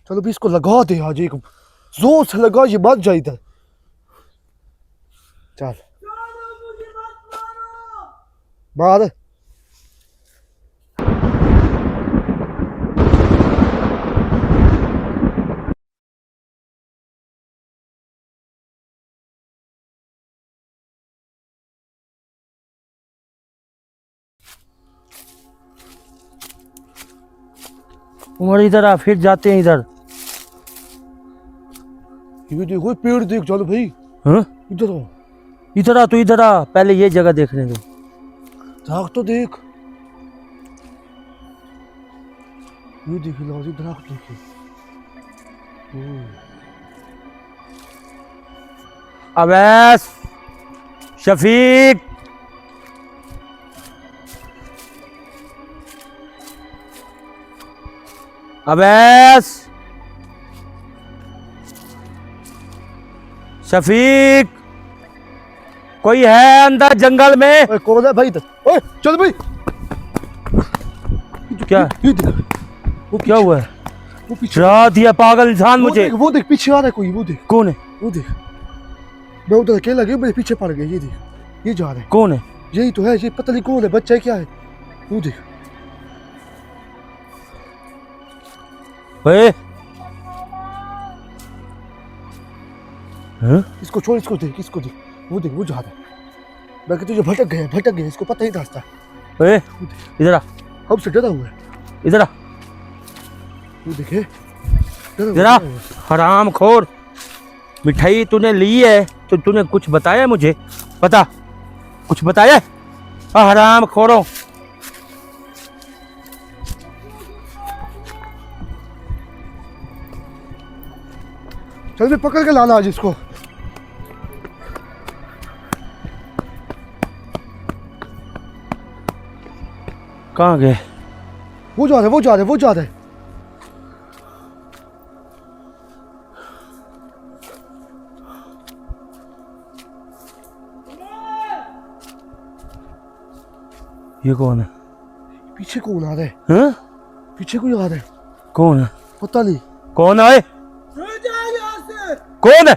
चलो भी इसको लगा दे आज, एक जोर से लगा, ये मत जाए इधर। चल मार। उमर इधर आ, फिर जाते हैं इधर। ये देखो पेड़ देख, चलो भाई। हाँ इधर आओ। इधर आ, तू इधर आ, पहले ये जगह देखने दो। दरख्त तो देख, ये देखिए लाजी दरख्त देखिए। अवैस, शफीक, अवैस, शफीक, कोई है अंदर जंगल में? ओए कौन है भाई इधर? ओए चल भाई। क्या ये देख, वो क्या हुआ है? वो पीछे, डरा दिया पागल इंसान मुझे। वो देख पीछे आ रहा है कोई, वो देख, कौन है? वो देख। मैं उधर अकेला गया, मेरे पीछे पड़ गया, ये देख, ये जा रहा है। कौन है? यही तो है, ये पता नहीं कौन है, बच्चा है क्या है, वो देख। ओए हाँ? इसको छोड़, इसको देख, इसको देख, वो देख, वो जा रहा है। मैं कहता तुझे भटक गया, इसको पता ही रास्ता। ओए इधर आ, हमसे डरा हुआ है, इधर आ, वो देखे इधर आ। हराम खोर, मिठाई तूने ली है तो तूने कुछ बताया मुझे? बता, कुछ बताया? हराम खोरों। चल भी पकड़ के लाना आज इसको। कहाँ गए? वो जा रहे, वो जा रहे, वो जा रहे। ये कौन है? पीछे कौन आ रहा है? हाँ? पीछे कोई आ रहा है, कौन है? पता नहीं। कौन है? कौन है?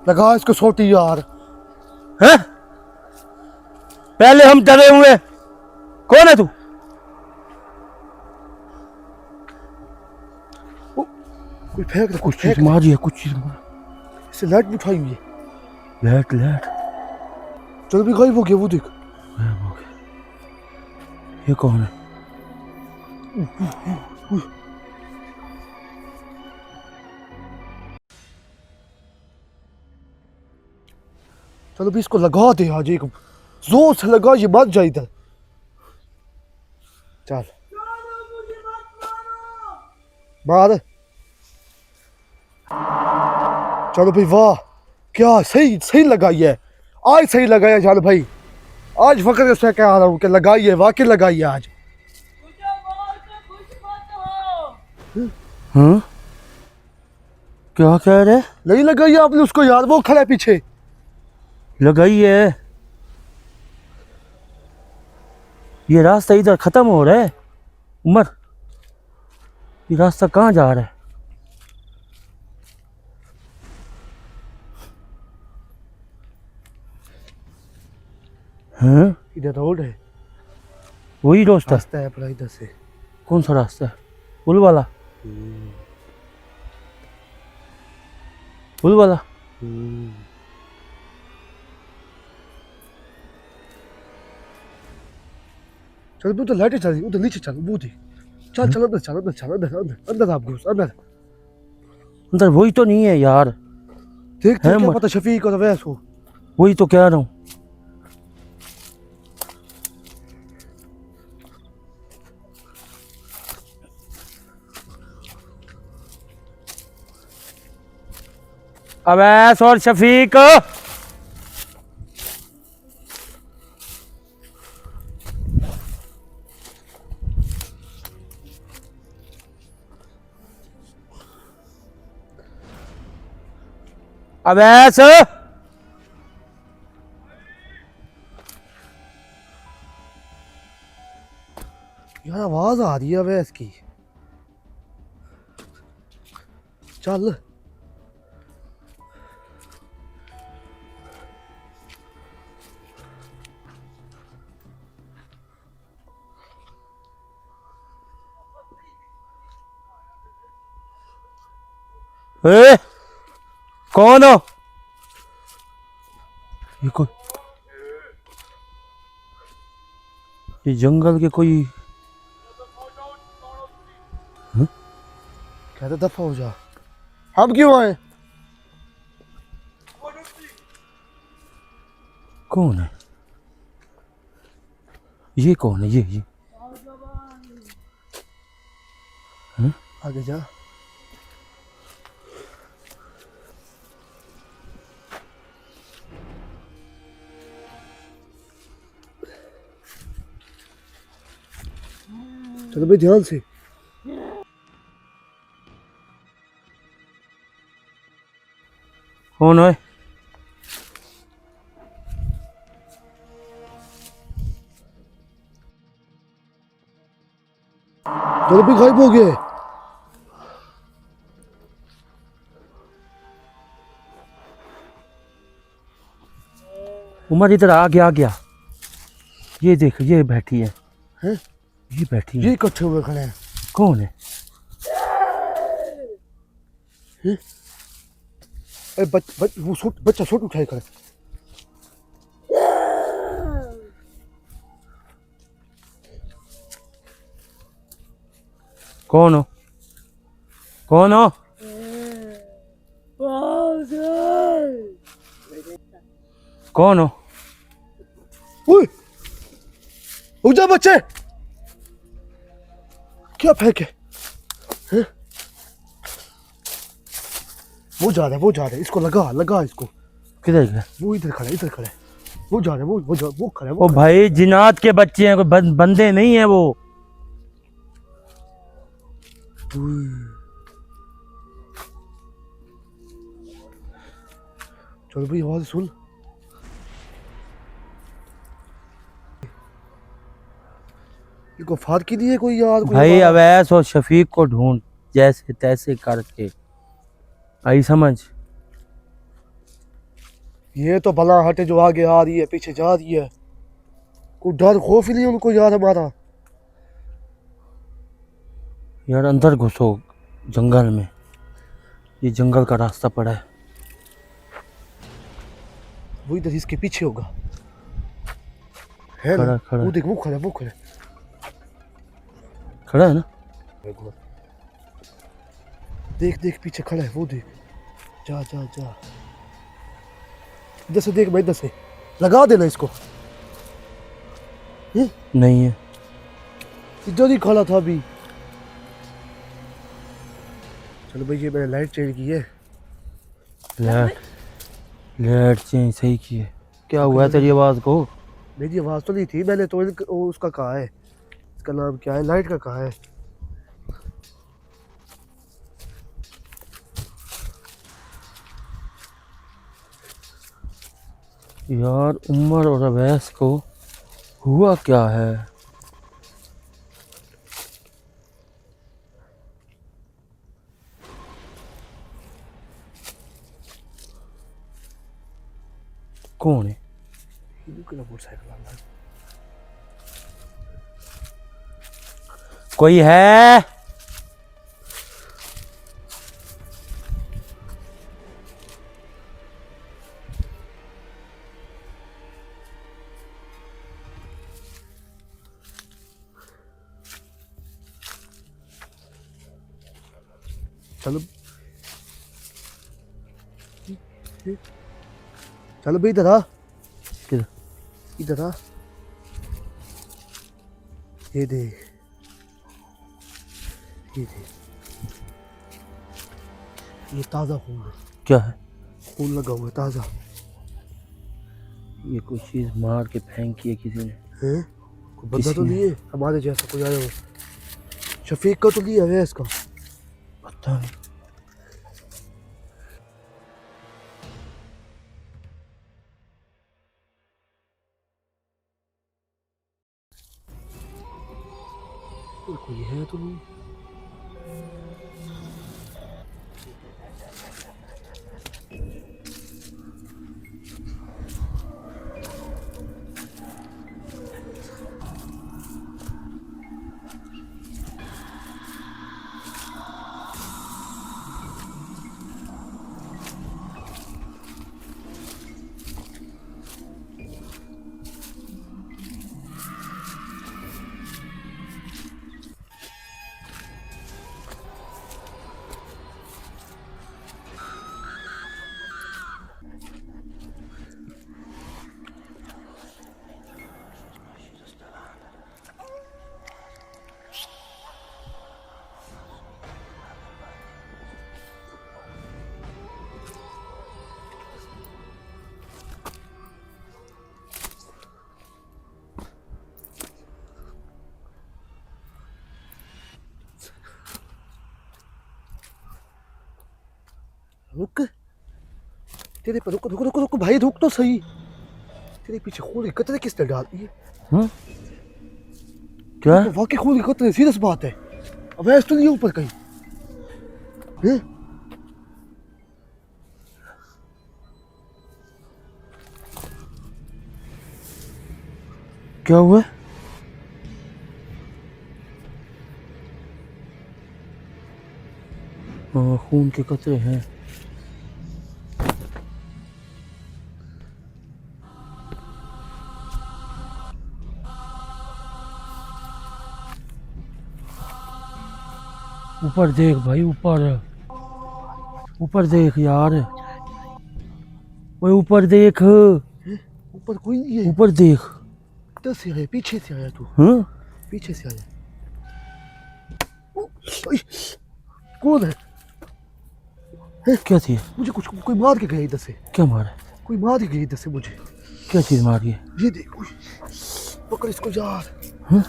लगा इसको सोटी यार। हैं? पहले हम डरे हुए। कौन है तू? कोई फेंक रहा, कुछ चीज मारी है, कुछ चीज मार। इससे लाइट भी उठाई हुई है। लेट लेट। चल भी गायब हो गया, वो देख। ये कौन है? चलो भी इसको लगा दे आज, एक जोर से लगा, ये मत जाए इधर। चल मार। चलो भाई वाह, क्या सही सही लगाई है आज, सही लगाया जान भाई। आज फकर से कह रहा हूँ कि लगाई है, वाकई लगाई है आज। हाँ? क्या कह रहे? नहीं लगाई है आपने उसको यार, वो खड़ा है पीछे। लगाई है। ये रास्ता इधर खत्म हो रहा है उमर, ये रास्ता कहाँ जा रहा है? हाँ? इधर रोड है, वही रास्ता? रास्ता है अपना इधर से। कौन सा रास्ता है? पुल वाला? पुल वाला? चल भी उधर लाइटें चल रही, उधर नीचे चल, वो देख। चल चल अंदर, चल अंदर, चल अंदर, अंदर अंदर आप घुस अंदर। अंदर वही तो नहीं है यार। देख है क्या मत। पता शफीक और अवैस हो। वही तो कह रहा हूँ। अवैस और शफीक, अवैस, यार आवाज आ रही है अवैस की। चल ए, कौन हो? ये कोई, ये जंगल के कोई कहते दफा हो जा। हम क्यों आए? कौन है? ये कौन है? ये आगे जा। चलो भाई ध्यान से। कौन है? चलो भाई गायब हो गए। उमर इधर आ गया, आ गया। ये देख, ये बैठी है। हैं? ये बैठी है। ये इकट्ठे हुए खड़े हैं। कौन है? वो बच्चा सूट उठाए खड़े। कौन हो? कौन हो? कौन हो? ओए उठ जा बच्चे। क्या फेंके? हैं? वो जा रहा है, वो जा रहा है। इसको लगा लगा इसको। किधर गया? वो इधर खड़ा है, इधर खड़ा है। वो जा रहा है, वो खड़ा है। ओ भाई, जिन्नात के बच्चे हैं, कोई बंदे नहीं है वो। चलो भाई आवाज सुन। ये गुफार के लिए कोई यार कोई भाई आवाज- अवैस और शफीक को ढूंढ, जैसे तैसे करके। आई समझ? ये तो भला हटे जो आगे आ रही है, पीछे जा रही है। कोई डर खौफ ही नहीं उनको यार हमारा। यार अंदर घुसो जंगल में, ये जंगल का रास्ता पड़ा है। वो इधर इसके पीछे होगा, है खड़ा ना? खड़ा वो देख, वो खड़ा, वो खड़ा। खड़ा है ना? देख देख पीछे खड़ा है, वो देख। जा जा जा, इधर से देख भाई, इधर से लगा देना इसको। नहीं है। इधर ही खड़ा था अभी। चलो भाई ये मैंने लाइट चेंज की है। लेट चेंज सही की है। क्या हुआ तेरी आवाज को? मेरी आवाज तो नहीं थी, मैंने तो उसका कहा है। इसका नाम क्या है? लाइट का कहा है। यार उमर और अवैस को हुआ क्या है? कौन है? मोटरसाइकिल वाला कोई है? चलो चलो भाई इधर आ, किधर? इधर आ। ये देख, ये देख, ये ताज़ा खून है। क्या है? खून लगा हुआ है ताज़ा। ये कोई चीज मार के फेंकी है किसी ने। हैं? कोई बंदा तो किसी ने? नहीं है हमारे जैसा कोई आया हो? शफीक का तो लिया है इसका। पता नहीं। कोई है तो नहीं। रुक, तेरे पर रुक रुक रुक रुक भाई, रुक तो सही। तेरे पीछे खून के कतरे किसने डाल दिए? क्या? तो वाकई खून के कतरे, सीरियस बात है। अब ऐसे तो नहीं ऊपर कहीं हैं? क्या हुआ? हाँ, खून के कतरे हैं। ऊपर देख भाई, ऊपर ऊपर देख यार, ओए ऊपर देख, ऊपर कोई नहीं है। ऊपर देख। इधर से आया, पीछे से आया तू, हाँ? पीछे से आया। ओए, कौन है? क्या थी? मुझे कुछ कोई मार के गया इधर से, क्या मारा? कोई मार के गया इधर से मुझे। क्या चीज मारी है? ये देख, ओए, पकड़ इसको यार। हाँ?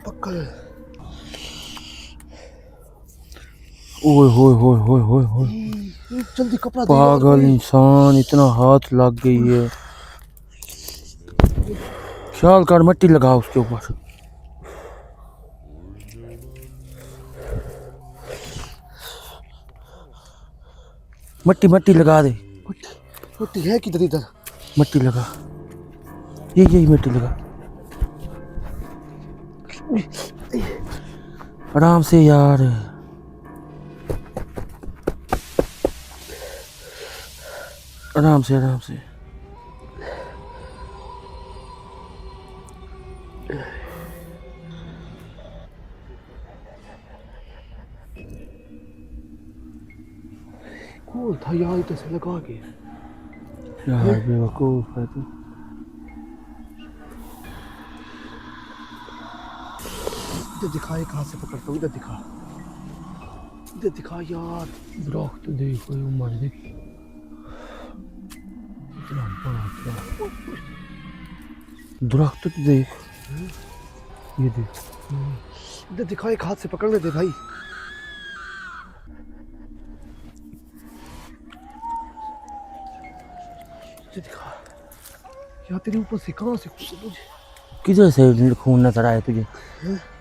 पकड़। ओए होए होए होए होए होए, जल्दी कपड़ा दे यार, पागल कोई। इंसान, इतना हाथ लग गई है। ख्याल कर, मिट्टी लगा उसके ऊपर। मट्टी मट्टी लगा दे, मिट्टी है किधर? इधर मट्टी लगा, यही मिट्टी लगा। आराम से यार, आराम से आराम से। कौन था यार इधर से लगा के? यार बेवकूफ है तू। इधर दिखा, एक हाथ से पकड़ता हूँ, इधर दिखा, इधर दिखा यार। दरख्त देख, कोई उम्र देख, इतना बड़ा क्या दरख्त तो देख, ये देख। इधर दिखा, एक हाथ से पकड़ने दे भाई। इधर दिखा यार, तेरे ऊपर से कहाँ से खून मुझे? किधर से खून नजर आया तुझे?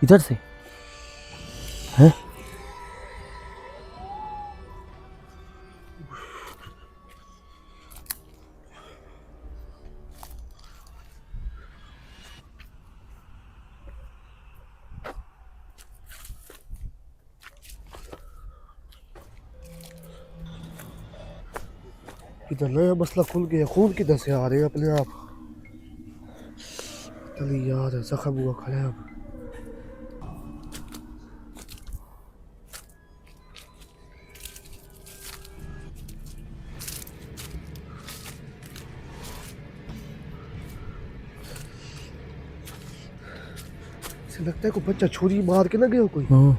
इधर से है? इधर नया मसला खुल गया, खून किधर से आ रहे हैं अपने आप? चलिए यार, जख्म हुआ खराब। ऐसे लगता है कोई बच्चा छुरी मार के ना गया कोई। हाँ।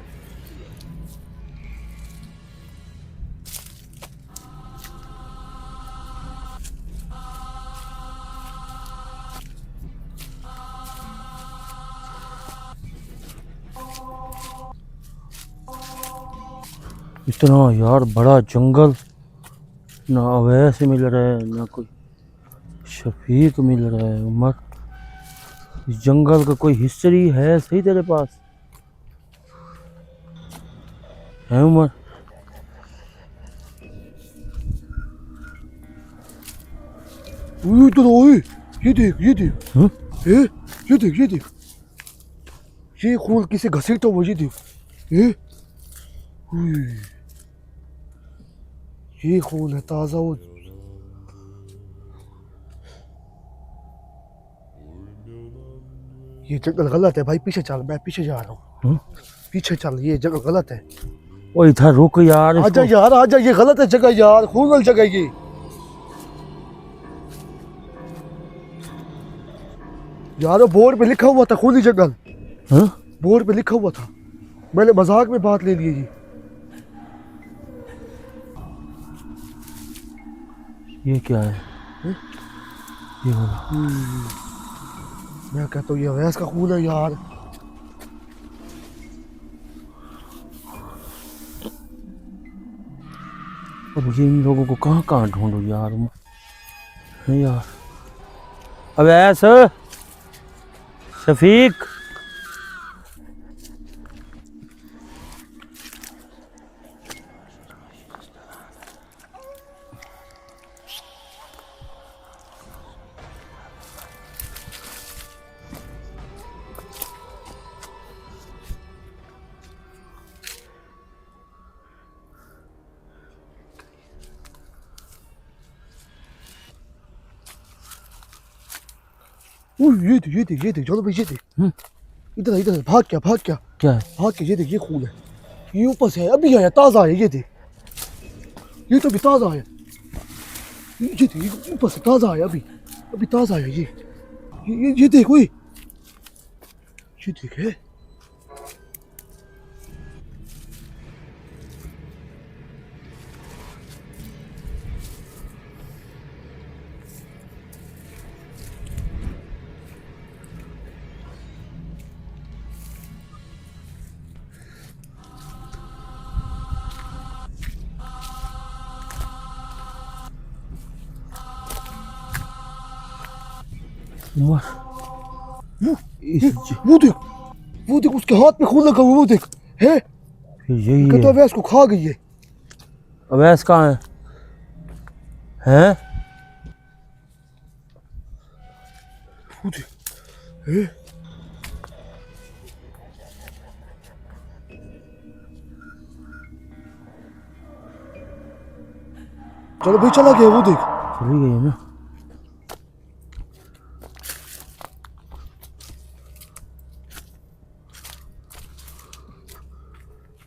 इतना यार बड़ा जंगल, ना अवैस मिल रहा है, ना कोई शफीक मिल रहा है। उमर, इस जंगल का कोई हिस्ट्री है सही तेरे पास है उमर? इधर ओए, ये देख, ये देख। हाँ? ये देख, ये देख, ये खून किसे घसीटा हुआ, ये देख। उई, ये खून है ताजा। वो ये जंगल गलत है भाई, पीछे चल, मैं पीछे जा रहा हूँ। हाँ? पीछे चल, ये जगह गलत है। ओ इधर रुक यार, आजा इसको यार, आजा, ये गलत है जगह यार, खून वाली जगह ये। यार बोर्ड पे लिखा हुआ था खूनी जंगल, हाँ? बोर्ड पे लिखा हुआ था, मैंने मजाक में बात ले ली जी। ये क्या है? ये वाला मैं कहता हूँ ये अवैस का खून है यार। अब ये इन लोगों को कहाँ कहाँ ढूंढूं यार मैं यार। अवैस, शफीक, ये देख चलो भाई, ये देख। इधर भाग क्या क्या है? भाग के, ये देख, ये खून है, ये ऊपर से है, अभी आया, ताजा है, ये देख, ये तो अभी ताजा है, ये देख, ये ऊपर से ताजा है, अभी ताजा है, ये देख, ओए, ये देख है। उमर, वो देख उसके हाथ में खून लगा हुआ, वो देख है, यही कहता है। है इसको खा गई है। अवैस कहाँ है? हैं? वो देख है, चलो भाई, चला गया, वो देख, चली गई है ना।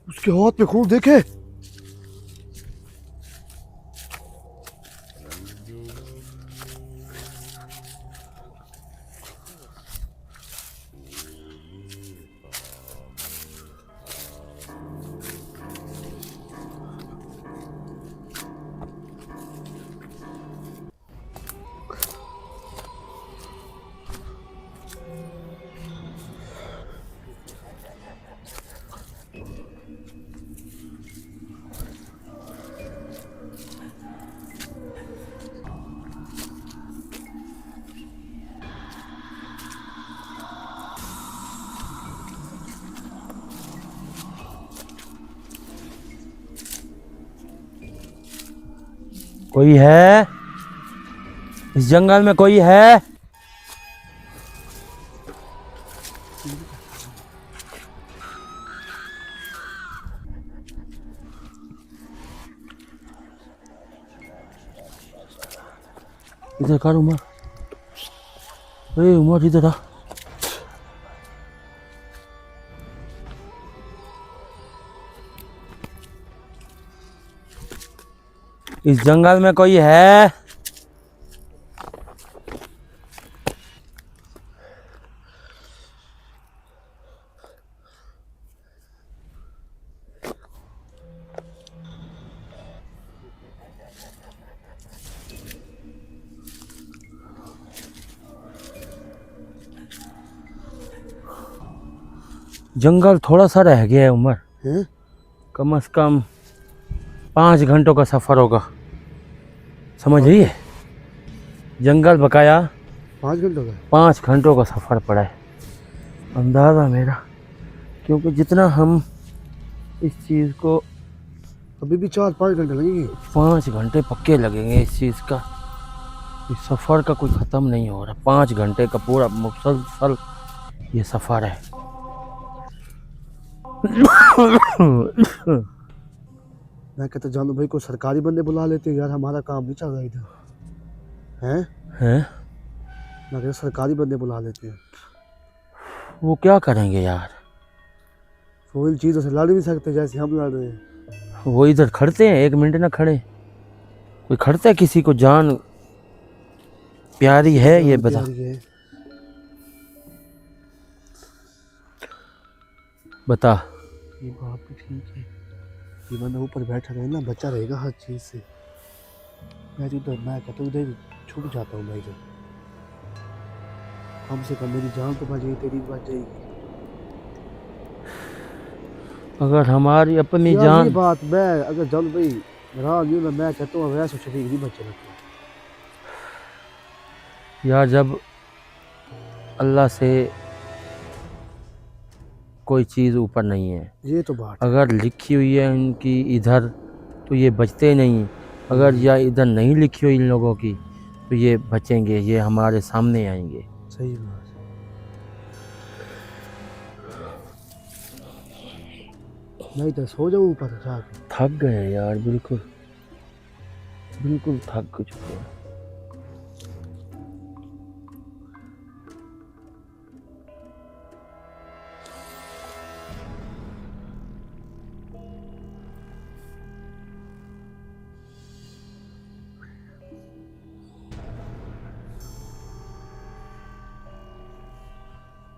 उसके हाथ में खून देखे। कोई है इस जंगल में? कोई है? इधर कर उमर, उमर इधर आ। इस जंगल में कोई है? जंगल थोड़ा सा रह गया है उमर, हैं? कम से कम 5 घंटों का सफर होगा, समझ रही है? जंगल बकाया 5 घंटे का? 5 घंटों का सफर पड़ा है अंदाजा मेरा, क्योंकि जितना हम इस चीज़ को, अभी भी 4-5 घंटे लगेंगे। 5 घंटे पक्के लगेंगे इस चीज़ का। इस सफ़र का कोई ख़त्म नहीं हो रहा, 5 घंटे का पूरा मुसलसल ये सफ़र है। मैं कहता जानू भाई को सरकारी बंदे बुला लेते यार, हमारा काम नहीं चल रहा इधर, हैं? मैं कहता सरकारी बंदे बुला लेते हैं। वो क्या करेंगे यार? वो इन चीज़ों से लड़ भी सकते जैसे हम लड़ रहे हैं। वो इधर खड़ते हैं, 1 मिनट ना खड़े? कोई खड़ता है? किसी को जान प्यारी है ये बता। बता। ये बात भी ठीक है, ये बंदा ऊपर बैठा रहे ना, बचा रहेगा हर चीज़ से। मैं कहता हूँ उधर छुप जाता हूँ मैं इधर, कम से कम मेरी जान तो बच गई, तेरी भी बच जाएगी। अगर हमारी अपनी यार जान, ये बात मैं अगर जान भाई राह यूं ना मैं कहता हूँ वैसे शफीक नहीं बच्चे लगते। यार जब अल्लाह से कोई चीज़ ऊपर नहीं है, ये तो बात है। अगर लिखी हुई है उनकी इधर तो ये बचते नहीं, अगर या इधर नहीं लिखी हुई इन लोगों की तो ये बचेंगे, ये हमारे सामने आएंगे। सही बात है। नहीं तो सो जाओ ऊपर जाके। थक गए यार, बिल्कुल बिल्कुल थक चुके हैं।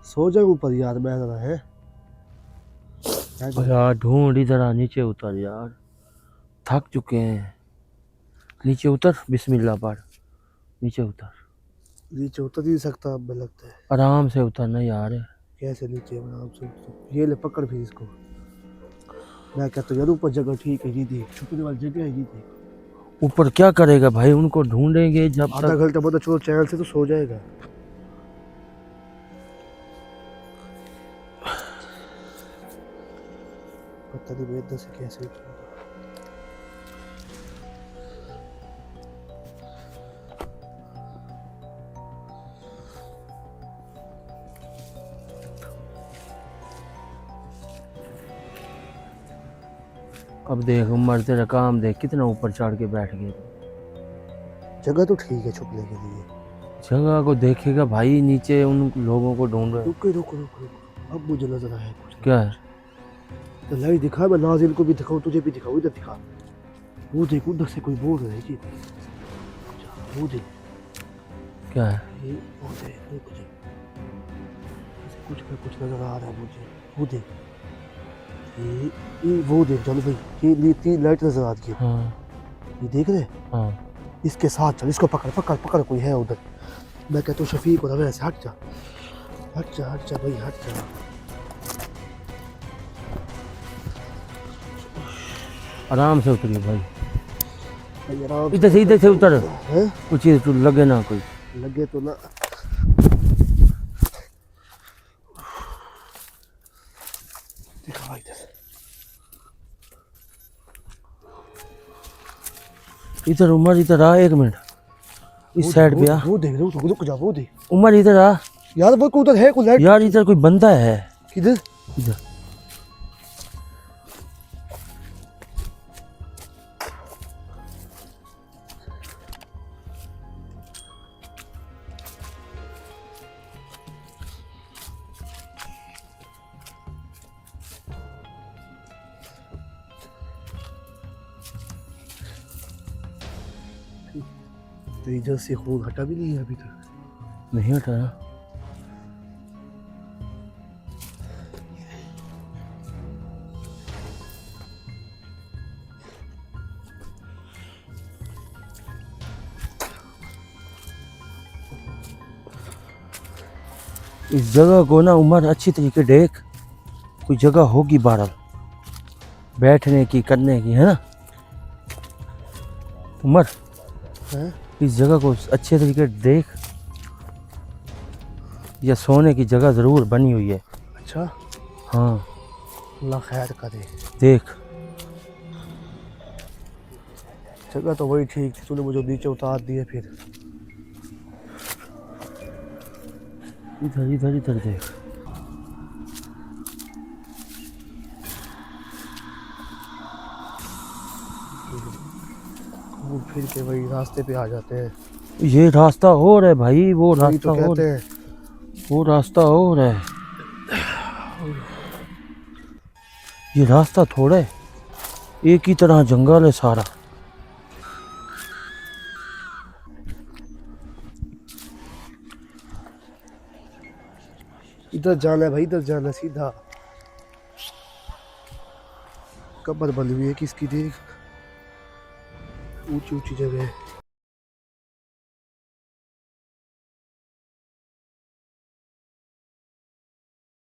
सो जाओ ऊपर यार, मैं जरा है यार ढूंढ इधर आ, नीचे उतर यार, थक चुके हैं। नीचे उतर, बिस्मिल्लाह पढ़, नीचे उतर, नीचे उतर नहीं सकता अब मैं लगता है। आराम से उतरना यार। कैसे नीचे आराम से ये ले पकड़ फिर इसको। मैं कहता हूँ यार ऊपर जगह ठीक है, ये देख छुपने वाली जगह है, ये देख। ऊपर क्या करेगा भाई, उनको ढूंढेंगे जब आधा तक। घंटा बाद चलो चैनल से तो सो जाएगा। पता नहीं वेद से कैसे उठेगा। अब देख उमर, तेरा काम देख, कितना ऊपर चढ़ के बैठ गए। जगह तो ठीक है छुपने के लिए। जगह को देखेगा भाई, नीचे उन लोगों को ढूंढ रहे। रुको रुको रुको रुको, अब मुझे नजर आया कुछ। क्या है? तो लाइट दिखा, मैं नाजिल को भी दिखाऊं, तुझे भी दिखाऊं, इधर दिखा। वो देख उधर से कोई बोल रहा है जी। वो देख। क्या है? ये वो देख, रुक जा। कुछ का कुछ नजर आ रहा है मुझे। वो देख, ये वो देख चलो भाई, ये तीन लाइट नजर आ रही है। हाँ ये देख रहे? हाँ। इसके साथ चल, इसको पकड़ पकड़ पकड़, कोई है उधर। मैं कहता हूँ शफीक और रवैया से हट जा, हट जा, हट जा भाई, हट जा। आराम से उतरिए भाई, भाई आराम इधर से उतर, है, कुछ चीज़ तो लगे ना कोई। लगे तो ना। दिखा इधर, इधर उमर, इधर आ, एक मिनट इस साइड पे आ। वो देख, रुक जा, वो देख उमर इधर आ यार, वो उधर है कोई लाइट। यार, इधर कोई बंदा है। किधर? इधर तो इधर से खून हटा भी नहीं है अभी तक। नहीं हटा। इस जगह को ना उमर अच्छी तरीके देख, कोई जगह होगी बाहर बैठने की, करने की, है ना उमर? हैं? इस जगह को अच्छे तरीके देख, या सोने की जगह ज़रूर बनी हुई है। अच्छा, हाँ अल्लाह खैर करे। देख, जगह तो वही ठीक थी, तूने मुझे नीचे उतार दिए फिर। इधर इधर इधर देख। घूम फिर के वही रास्ते पे आ जाते हैं। ये रास्ता और है भाई, वो वही रास्ता तो और, कहते हैं। वो रास्ता और है, ये रास्ता थोड़ा है। एक ही तरह जंगल है सारा। इधर जाना है भाई, इधर जाना सीधा। कब्र बनी हुई है किसकी, देख ऊंची ऊंची जगह है।